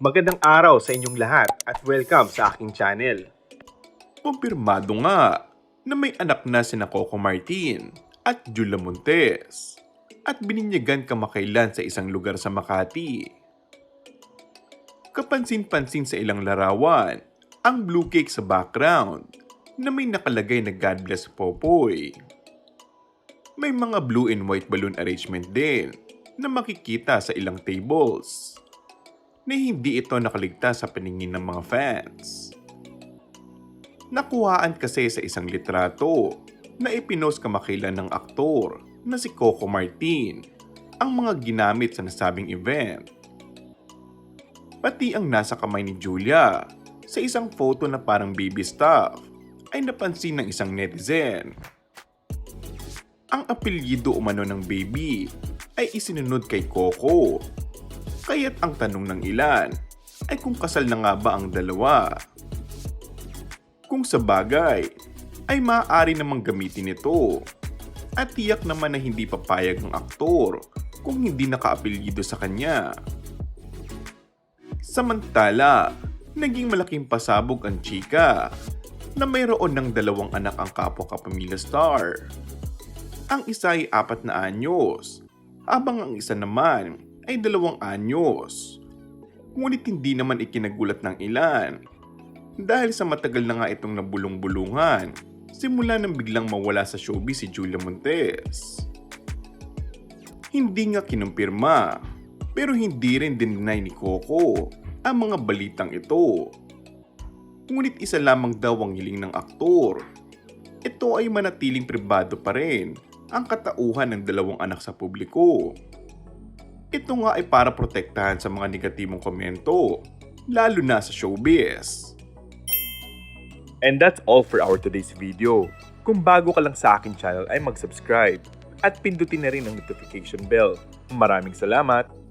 Magandang araw sa inyong lahat at welcome sa aking channel. Kumpirmado nga na may anak na sina Coco Martin at Julia Montes at bininyagan kamakailan sa isang lugar sa Makati. Kapansin-pansin sa ilang larawan ang blue cake sa background na may nakalagay na God bless Popoy. May mga blue and white balloon arrangement din na makikita sa ilang tables na hindi ito nakaligtas sa paningin ng mga fans. Nakuhaan kasi sa isang litrato na ipinost kamakailan ng aktor na si Coco Martin ang mga ginamit sa nasabing event. Pati ang nasa kamay ni Julia sa isang photo na parang baby stuff ay napansin ng isang netizen. Ang apelyido umano ng baby ay isinunod kay Coco. Kaya't ang tanong ng ilan ay kung kasal na nga ba ang dalawa. Kung sa bagay ay maaari namang gamitin ito at tiyak naman na hindi papayag ng aktor kung hindi nakaapelyido sa kanya. Samantala, naging malaking pasabog ang chika na mayroon ng dalawang anak ang kapwa-kapamilya star. Ang isa ay 4 na anyos, habang ang isa naman ay 2 anyos. Ngunit hindi naman ikinagulat ng ilan dahil sa matagal na nga itong nabulong-bulungan simula nang biglang mawala sa showbiz si Julia Montes. Hindi nga kinumpirma pero hindi rin dinay ni Coco ang mga balitang ito. Ngunit isa lamang daw ang hiling ng aktor. Ito ay manatiling pribado pa rin ang katauhan ng 2 anak sa publiko. Ito nga ay para protektahan sa mga negatibong komento, lalo na sa showbiz. And that's all for our today's video. Kung bago ka lang sa aking channel ay mag-subscribe at pindutin na rin ang notification bell. Maraming salamat!